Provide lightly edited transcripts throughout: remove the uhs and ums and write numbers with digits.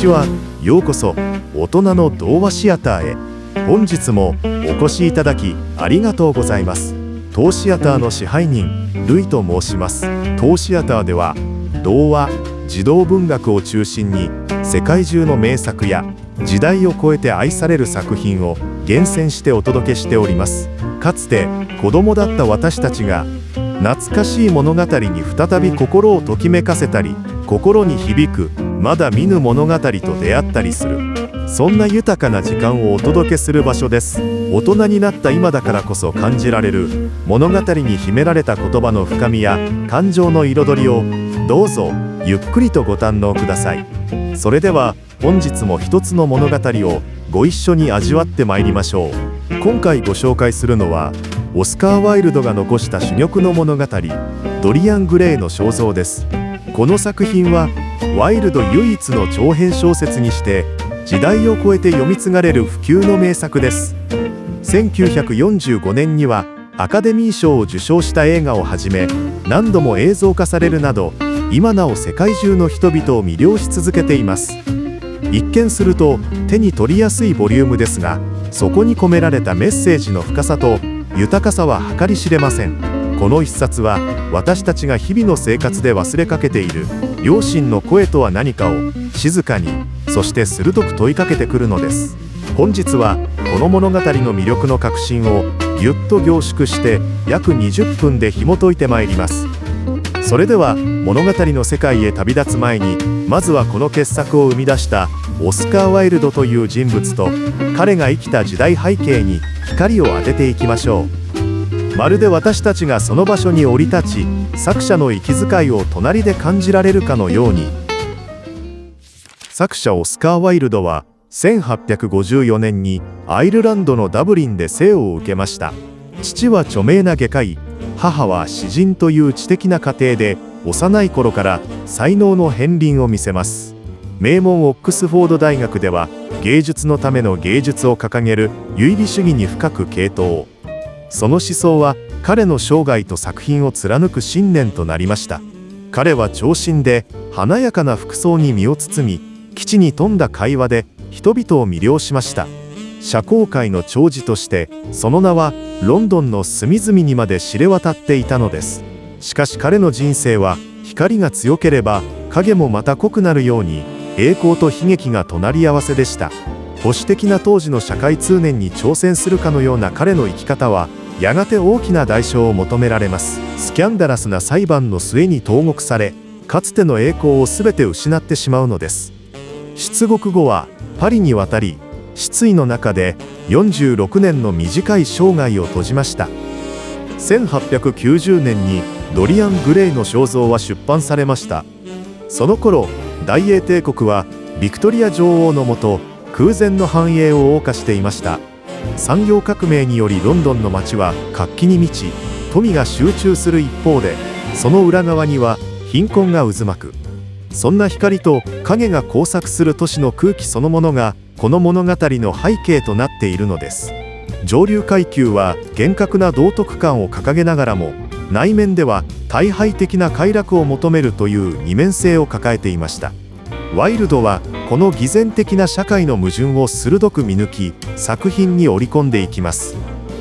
ちは。ようこそ大人の童話シアターへ。本日もお越しいただきありがとうございます。当シアターの支配人ルイと申します。当シアターでは童話、児童文学を中心に世界中の名作や時代を超えて愛される作品を厳選してお届けしております。かつて子供だった私たちが懐かしい物語に再び心をときめかせたり、心に響くまだ見ぬ物語と出会ったりする、そんな豊かな時間をお届けする場所です。大人になった今だからこそ感じられる物語に秘められた言葉の深みや感情の彩りをどうぞゆっくりとご堪能ください。それでは本日も一つの物語をご一緒に味わってまいりましょう。今回ご紹介するのはオスカー・ワイルドが残した珠玉の物語、ドリアン・グレイの肖像です。この作品はワイルド唯一の長編小説にして時代を超えて読み継がれる不朽の名作です。1945年にはアカデミー賞を受賞した映画をはじめ、何度も映像化されるなど今なお世界中の人々を魅了し続けています。一見すると手に取りやすいボリュームですが、そこに込められたメッセージの深さと豊かさは計り知れません。この一冊は私たちが日々の生活で忘れかけている両親の声とは何かを静かに、そして鋭く問いかけてくるのです。本日はこの物語の魅力の核心をぎゅっと凝縮して約20分で紐解いてまいります。それでは物語の世界へ旅立つ前に、まずはこの傑作を生み出したオスカー・ワイルドという人物と彼が生きた時代背景に光を当てていきましょう。まるで私たちがその場所に降り立ち、作者の息遣いを隣で感じられるかのように。作者オスカー・ワイルドは1854年にアイルランドのダブリンで生を受けました。父は著名な外科医、母は詩人という知的な家庭で、幼い頃から才能の片鱗を見せます。名門オックスフォード大学では芸術のための芸術を掲げる唯美主義に深く傾倒。その思想は彼の生涯と作品を貫く信念となりました。彼は長身で華やかな服装に身を包み、基地に富んだ会話で人々を魅了しました。社交界の寵児としてその名はロンドンの隅々にまで知れ渡っていたのです。しかし彼の人生は光が強ければ影もまた濃くなるように、栄光と悲劇が隣り合わせでした。保守的な当時の社会通念に挑戦するかのような彼の生き方はやがて大きな代償を求められます。スキャンダラスな裁判の末に投獄され、かつての栄光を全て失ってしまうのです。出獄後はパリに渡り、失意の中で46年の短い生涯を閉じました。1890年にドリアン・グレイの肖像は出版されました。その頃大英帝国はビクトリア女王のもと空前の繁栄を謳歌していました。産業革命によりロンドンの街は活気に満ち、富が集中する一方で、その裏側には貧困が渦巻く。そんな光と影が交錯する都市の空気そのものがこの物語の背景となっているのです。上流階級は厳格な道徳観を掲げながらも、内面では退廃的な快楽を求めるという二面性を抱えていました。ワイルドはこの偽善的な社会の矛盾を鋭く見抜き、作品に織り込んでいきます。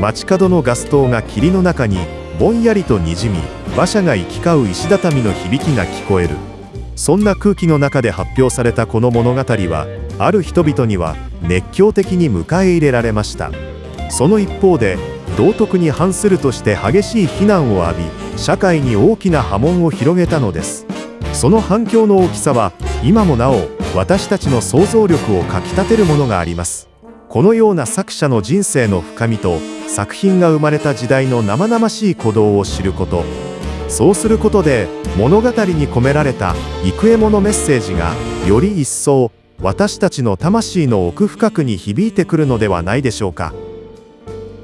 街角のガス灯が霧の中にぼんやりとにじみ、馬車が行き交う石畳の響きが聞こえる。そんな空気の中で発表されたこの物語は、ある人々には熱狂的に迎え入れられました。その一方で道徳に反するとして激しい非難を浴び、社会に大きな波紋を広げたのです。その反響の大きさは今もなお私たちの想像力をかきたてるものがあります。このような作者の人生の深みと作品が生まれた時代の生々しい鼓動を知ること、そうすることで物語に込められた幾重ものメッセージがより一層私たちの魂の奥深くに響いてくるのではないでしょうか。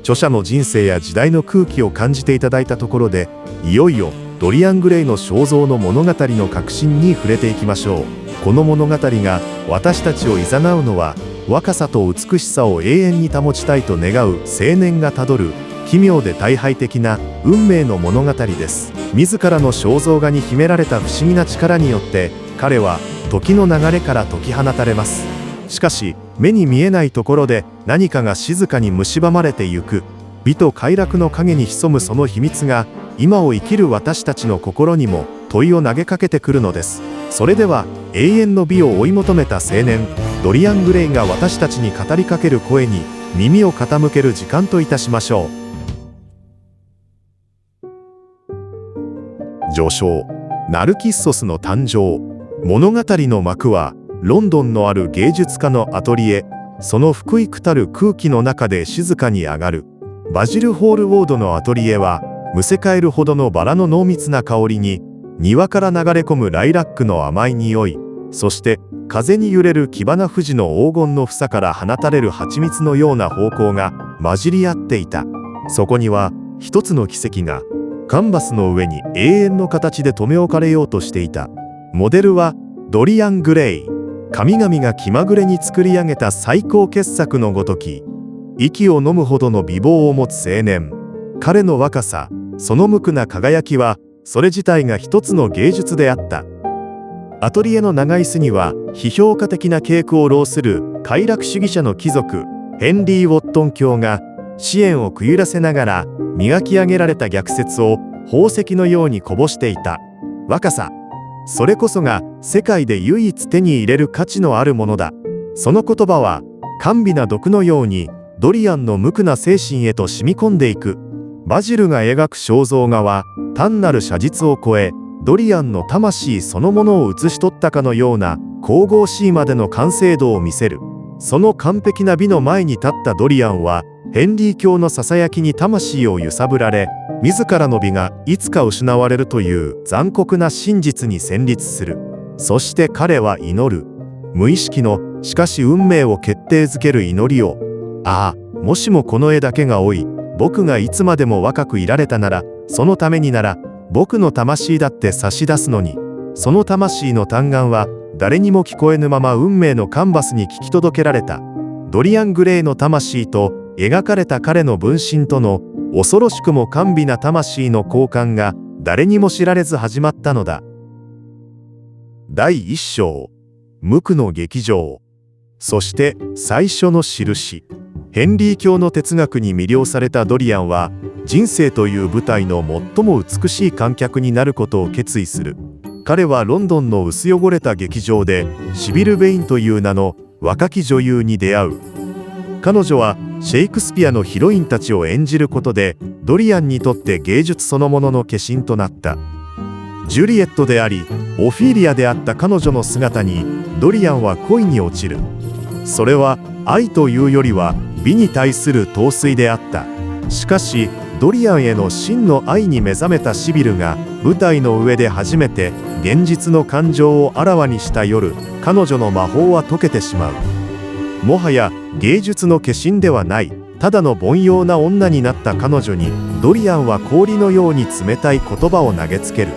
著者の人生や時代の空気を感じていただいたところで、いよいよドリアン・グレイの肖像の物語の核心に触れていきましょう。この物語が私たちを誘うのは、若さと美しさを永遠に保ちたいと願う青年がたどる奇妙で退廃的な運命の物語です。自らの肖像画に秘められた不思議な力によって、彼は時の流れから解き放たれます。しかし目に見えないところで何かが静かに蝕まれてゆく。美と快楽の陰に潜むその秘密が今を生きる私たちの心にも問いを投げかけてくるのです。それでは永遠の美を追い求めた青年ドリアン・グレイが私たちに語りかける声に耳を傾ける時間といたしましょう。序章、ナルキッソスの誕生。物語の幕はロンドンのある芸術家のアトリエ、その福幾たる空気の中で静かに上がる。バジル・ホールウォードのアトリエはむせ返るほどのバラの濃密な香りに、庭から流れ込むライラックの甘い匂い、そして風に揺れるキバナフジの黄金の房から放たれる蜂蜜のような芳香が混じり合っていた。そこには一つの奇跡がカンバスの上に永遠の形で留め置かれようとしていた。モデルはドリアン・グレイ。神々が気まぐれに作り上げた最高傑作のごとき、息を飲むほどの美貌を持つ青年。彼の若さ、その無垢な輝きはそれ自体が一つの芸術であった。アトリエの長椅子には批評家的な傾向を浪する快楽主義者の貴族ヘンリー・ウォットン卿が支援をくゆらせながら磨き上げられた逆説を宝石のようにこぼしていた。若さ、それこそが世界で唯一手に入れる価値のあるものだ。その言葉は甘美な毒のようにドリアンの無垢な精神へと染み込んでいく。バジルが描く肖像画は単なる写実を超え、ドリアンの魂そのものを写し取ったかのような神々しいまでの完成度を見せる。その完璧な美の前に立ったドリアンはヘンリー教のささやきに魂を揺さぶられ、自らの美がいつか失われるという残酷な真実に戦慄する。そして彼は祈る。無意識の、しかし運命を決定づける祈りを。ああ、もしもこの絵だけが老い、僕がいつまでも若くいられたなら、そのためになら僕の魂だって差し出すのに。その魂の嘆願は誰にも聞こえぬまま運命のカンバスに聞き届けられた。ドリアン・グレイの魂と描かれた彼の分身との恐ろしくも甘美な魂の交換が誰にも知られず始まったのだ。第一章、無垢の劇場。そして最初の印。ヘンリー教の哲学に魅了されたドリアンは人生という舞台の最も美しい観客になることを決意する。彼はロンドンの薄汚れた劇場でシビル・ベインという名の若き女優に出会う。彼女はシェイクスピアのヒロインたちを演じることでドリアンにとって芸術そのものの化身となった。ジュリエットでありオフィーリアであった彼女の姿にドリアンは恋に落ちる。それは愛というよりは美に対する陶酔であった。しかしドリアンへの真の愛に目覚めたシビルが舞台の上で初めて現実の感情をあらわにした夜、彼女の魔法は解けてしまう。もはや芸術の化身ではない、ただの凡庸な女になった彼女にドリアンは氷のように冷たい言葉を投げつける。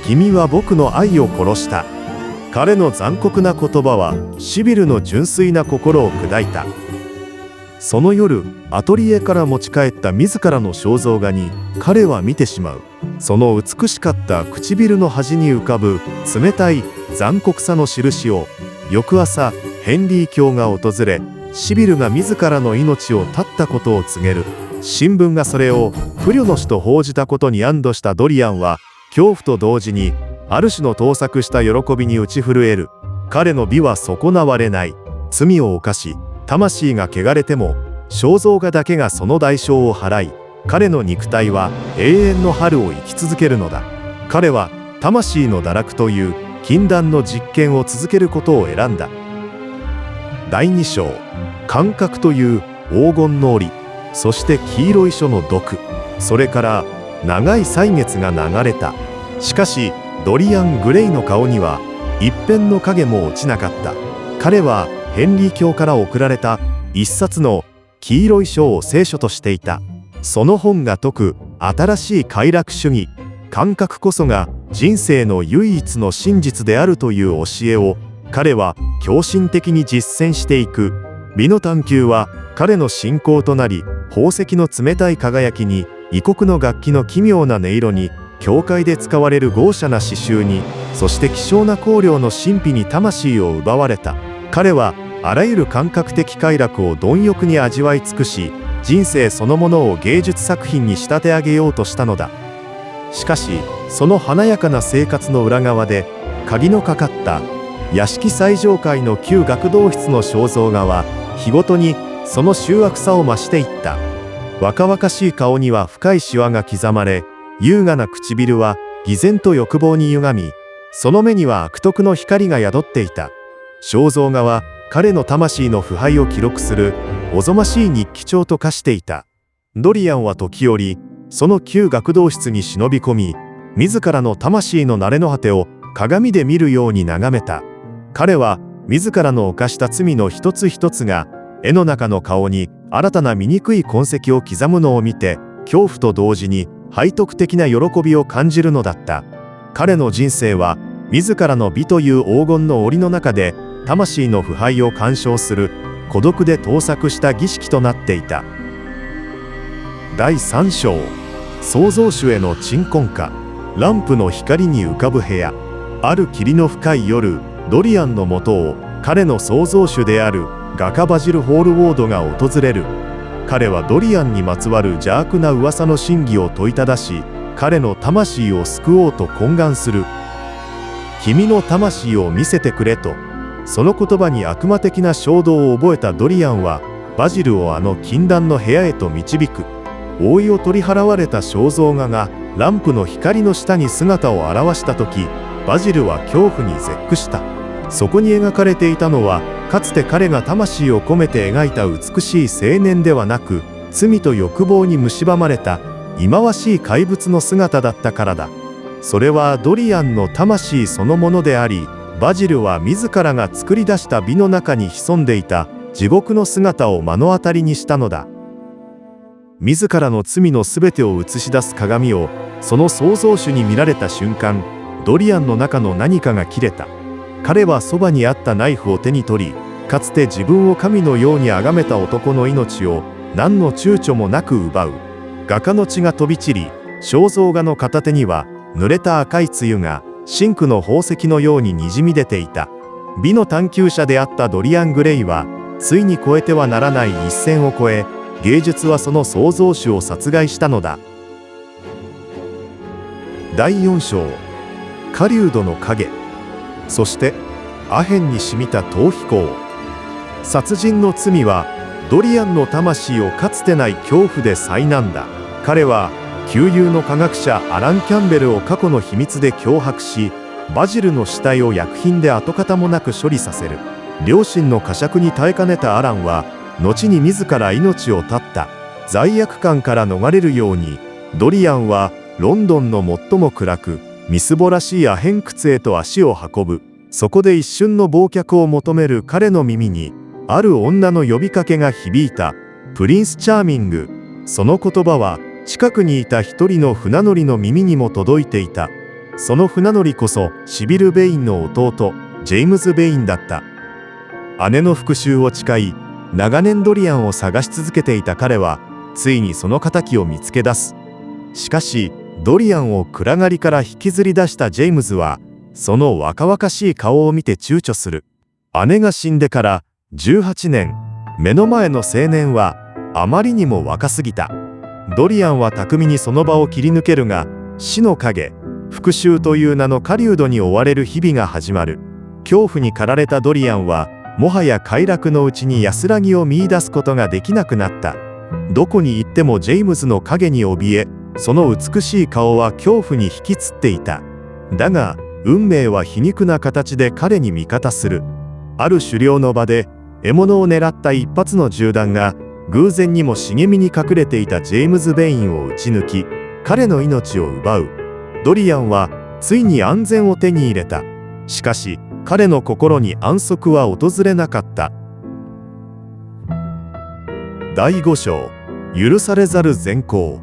君は僕の愛を殺した。彼の残酷な言葉はシビルの純粋な心を砕いた。その夜、アトリエから持ち帰った自らの肖像画に彼は見てしまう。その美しかった唇の端に浮かぶ冷たい残酷さの印を翌朝ヘンリー教が訪れ、シビルが自らの命を絶ったことを告げる。新聞がそれを不慮の死と報じたことに安堵したドリアンは恐怖と同時にある種の盗作した喜びに打ち震える。彼の美は損なわれない。罪を犯し魂が汚れても肖像画だけがその代償を払い、彼の肉体は永遠の春を生き続けるのだ。彼は魂の堕落という禁断の実験を続けることを選んだ。第2章、感覚という黄金の檻、そして黄色い書の毒、それから長い歳月が流れた。しかしドリアン・グレイの顔には一片の影も落ちなかった。彼はヘンリー教から送られた一冊の黄色い書を聖書としていた。その本が説く新しい快楽主義、感覚こそが人生の唯一の真実であるという教えを彼は狂信的に実践していく。美の探求は彼の信仰となり、宝石の冷たい輝きに異国の楽器の奇妙な音色に教会で使われる豪奢な刺繍にそして希少な香料の神秘に魂を奪われた。彼はあらゆる感覚的快楽を貪欲に味わい尽くし、人生そのものを芸術作品に仕立て上げようとしたのだ。しかしその華やかな生活の裏側で、鍵のかかった屋敷最上階の旧学童室の肖像画は日ごとにその醜悪さを増していった。若々しい顔には深いシワが刻まれ、優雅な唇は偽善と欲望に歪み、その目には悪徳の光が宿っていた。肖像画は彼の魂の腐敗を記録するおぞましい日記帳と化していた。ドリアンは時折その旧学童室に忍び込み、自らの魂の慣れの果てを鏡で見るように眺めた。彼は自らの犯した罪の一つ一つが絵の中の顔に新たな醜い痕跡を刻むのを見て、恐怖と同時に背徳的な喜びを感じるのだった。彼の人生は自らの美という黄金の檻の中で魂の腐敗を鑑賞する孤独で盗作した儀式となっていた。第3章、創造主への鎮魂歌。ランプの光に浮かぶ部屋。ある霧の深い夜、ドリアンのもとを彼の創造主である画家バジル・ホールウォードが訪れる。彼はドリアンにまつわる邪悪な噂の真偽を問いただし、彼の魂を救おうと懇願する。君の魂を見せてくれと。その言葉に悪魔的な衝動を覚えたドリアンはバジルをあの禁断の部屋へと導く。覆いを取り払われた肖像画がランプの光の下に姿を現した時、バジルは恐怖に絶句した。そこに描かれていたのは、かつて彼が魂を込めて描いた美しい青年ではなく、罪と欲望に蝕まれた忌まわしい怪物の姿だったからだ。それはドリアンの魂そのものであり、バジルは自らが作り出した美の中に潜んでいた地獄の姿を目の当たりにしたのだ。自らの罪のすべてを映し出す鏡をその創造主に見られた瞬間、ドリアンの中の何かが切れた。彼はそばにあったナイフを手に取り、かつて自分を神のように崇めた男の命を何の躊躇もなく奪う。画家の血が飛び散り、肖像画の片手には濡れた赤い露がシンクの宝石のようににじみ出ていた。美の探求者であったドリアン・グレイは、ついに越えてはならない一線を越え、芸術はその創造主を殺害したのだ。第4章、狩人の影。そしてアヘンに染みた逃避行。殺人の罪はドリアンの魂をかつてない恐怖で災難だ。彼は旧友の科学者アラン・キャンベルを過去の秘密で脅迫し、バジルの死体を薬品で跡形もなく処理させる。両親の呵責に耐えかねたアランは後に自ら命を絶った。罪悪感から逃れるようにドリアンはロンドンの最も暗くみすぼらしいアヘン窟へと足を運ぶ。そこで一瞬の忘却を求める彼の耳にある女の呼びかけが響いた。プリンス・チャーミング。その言葉は近くにいた一人の船乗りの耳にも届いていた。その船乗りこそシビル・ベインの弟ジェームズ・ベインだった。姉の復讐を誓い、長年ドリアンを探し続けていた彼はついにその仇を見つけ出す。しかしドリアンを暗がりから引きずり出したジェームズはその若々しい顔を見て躊躇する。姉が死んでから18年、目の前の青年はあまりにも若すぎた。ドリアンは巧みにその場を切り抜けるが、死の影、復讐という名の狩人に追われる日々が始まる。恐怖に駆られたドリアンはもはや快楽のうちに安らぎを見出すことができなくなった。どこに行ってもジェームズの影に怯え、その美しい顔は恐怖に引きつっていた。だが運命は皮肉な形で彼に味方する。ある狩猟の場で獲物を狙った一発の銃弾が偶然にも茂みに隠れていたジェームズ・ベインを撃ち抜き、彼の命を奪う。ドリアンはついに安全を手に入れた。しかし彼の心に安息は訪れなかった。第5章、許されざる善行。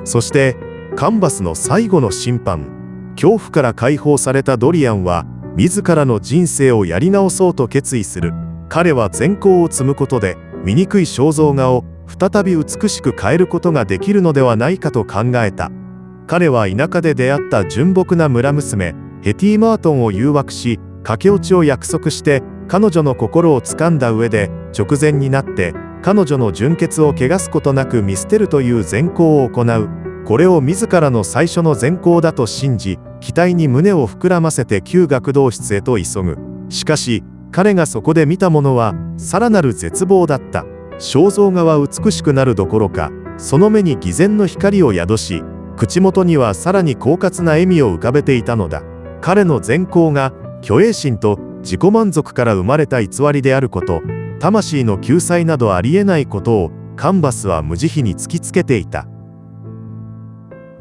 そしてカンバスの最後の審判。恐怖から解放されたドリアンは自らの人生をやり直そうと決意する。彼は善行を積むことで醜い肖像画を再び美しく変えることができるのではないかと考えた。彼は田舎で出会った純朴な村娘ヘティマートンを誘惑し、駆け落ちを約束して彼女の心を掴んだ上で、直前になって彼女の純潔を汚すことなく見捨てるという善行を行う。これを自らの最初の善行だと信じ、期待に胸を膨らませて旧学童室へと急ぐ。しかし彼がそこで見たものはさらなる絶望だった。肖像画は美しくなるどころか、その目に偽善の光を宿し、口元にはさらに狡猾な笑みを浮かべていたのだ。彼の善行が虚栄心と自己満足から生まれた偽りであること、魂の救済などありえないことをカンバスは無慈悲に突きつけていた。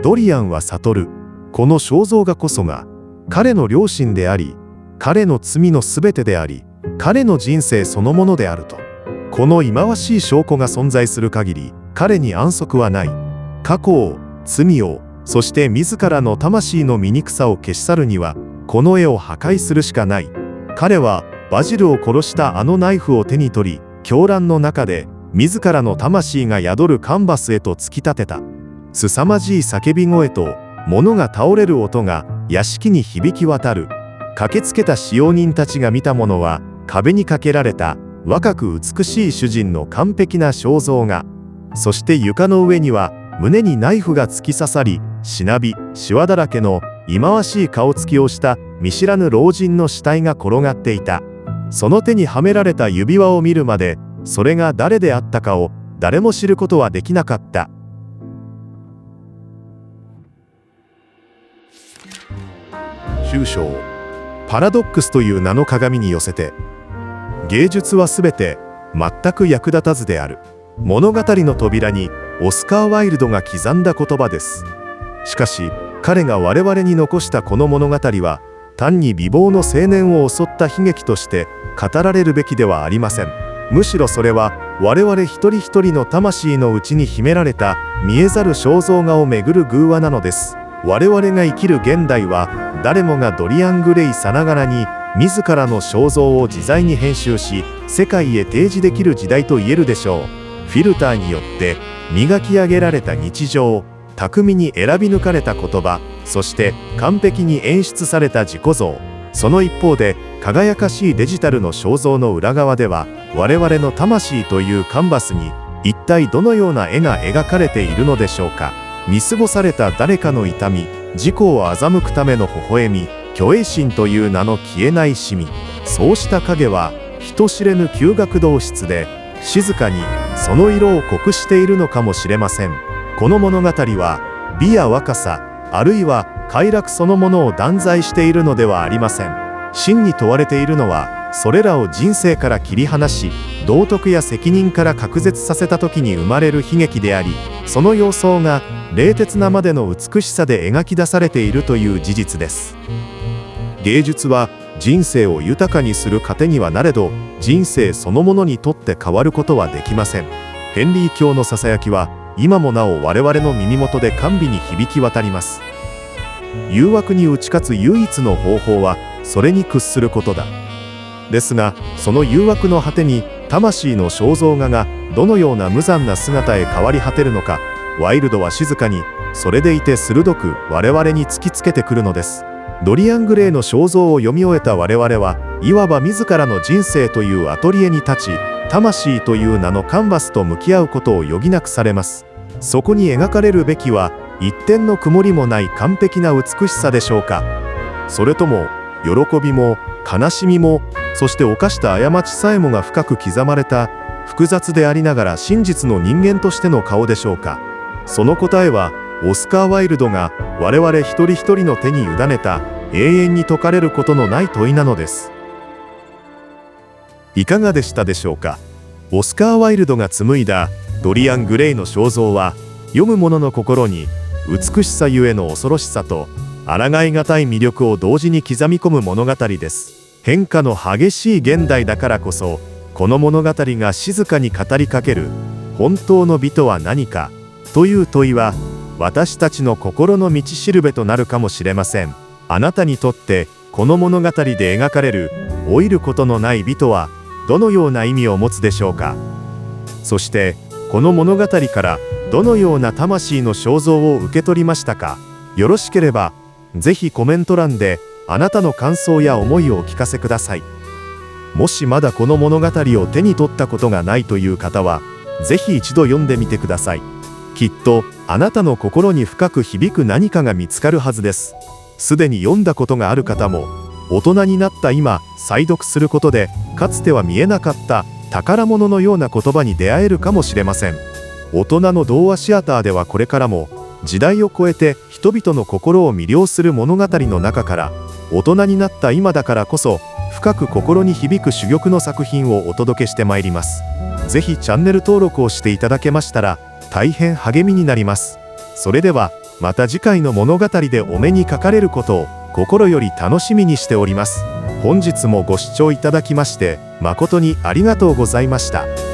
ドリアンは悟る。この肖像画こそが彼の良心であり、彼の罪のすべてであり、彼の人生そのものであると。この忌まわしい証拠が存在する限り、彼に安息はない。過去を、罪を、そして自らの魂の醜さを消し去るには、この絵を破壊するしかない。彼はバジルを殺したあのナイフを手に取り、狂乱の中で自らの魂が宿るカンバスへと突き立てた。凄まじい叫び声と物が倒れる音が屋敷に響き渡る。駆けつけた使用人たちが見たものは、壁にかけられた若く美しい主人の完璧な肖像画。そして床の上には胸にナイフが突き刺さり、しなびしわだらけの忌まわしい顔つきをした見知らぬ老人の死体が転がっていた。その手にはめられた指輪を見るまで、それが誰であったかを誰も知ることはできなかった。抽象パラドックスという名の鏡に寄せて、芸術はすべて全く役立たずである。物語の扉にオスカー・ワイルドが刻んだ言葉です。しかし彼が我々に残したこの物語は、単に美貌の青年を襲った悲劇として語られるべきではありません。むしろそれは我々一人一人の魂の内に秘められた見えざる肖像画をめぐる偶話なのです。我々が生きる現代は、誰もがドリアン・グレイさながらに自らの肖像を自在に編集し、世界へ提示できる時代と言えるでしょう。フィルターによって磨き上げられた日常、巧みに選び抜かれた言葉、そして完璧に演出された自己像。その一方で輝かしいデジタルの肖像の裏側では、我々の魂というカンバスに一体どのような絵が描かれているのでしょうか。見過ごされた誰かの痛み、自己を欺くための微笑み、虚栄心という名の消えないシミ。そうした影は人知れぬ旧学童室で静かにその色を濃くしているのかもしれません。この物語は美や若さ、あるいは快楽そのものを断罪しているのではありません。真に問われているのは、それらを人生から切り離し、道徳や責任から隔絶させた時に生まれる悲劇であり、その様相が冷徹なまでの美しさで描き出されているという事実です。芸術は人生を豊かにする糧にはなれど、人生そのものにとって変わることはできません。ヘンリー教のささやきは今もなお我々の耳元で甘美に響き渡ります。誘惑に打ち勝つ唯一の方法はそれに屈することだ。ですが、その誘惑の果てに魂の肖像画がどのような無残な姿へ変わり果てるのか、ワイルドは静かに、それでいて鋭く我々に突きつけてくるのです。ドリアン・グレイの肖像を読み終えた我々は、いわば自らの人生というアトリエに立ち、魂という名のカンバスと向き合うことを余儀なくされます。そこに描かれるべきは一点の曇りもない完璧な美しさでしょうか。それとも喜びも悲しみも、そして犯した過ちさえもが深く刻まれた複雑でありながら真実の人間としての顔でしょうか。その答えはオスカー・ワイルドが我々一人一人の手に委ねた永遠に解かれることのない問いなのです。いかがでしたでしょうか。オスカー・ワイルドが紡いだドリアン・グレイの肖像は、読む者の心に美しさゆえの恐ろしさと抗いがたい魅力を同時に刻み込む物語です。変化の激しい現代だからこそ、この物語が静かに語りかける本当の美とは何かという問いは、私たちの心の道しるべとなるかもしれません。あなたにとってこの物語で描かれる老いることのない美とはどのような意味を持つでしょうか。そしてこの物語からどのような魂の肖像を受け取りましたか。よろしければぜひコメント欄であなたの感想や思いをお聞かせください。もしまだこの物語を手に取ったことがないという方は、ぜひ一度読んでみてください。きっとあなたの心に深く響く何かが見つかるはずです。すでに読んだことがある方も、大人になった今再読することで、かつては見えなかった宝物のような言葉に出会えるかもしれません。大人の童話シアターではこれからも時代を超えて人々の心を魅了する物語の中から、大人になった今だからこそ深く心に響く珠玉の作品をお届けしてまいります。ぜひチャンネル登録をしていただけましたら大変励みになります。それではまた次回の物語でお目にかかれることを心より楽しみにしております。本日もご視聴いただきまして誠にありがとうございました。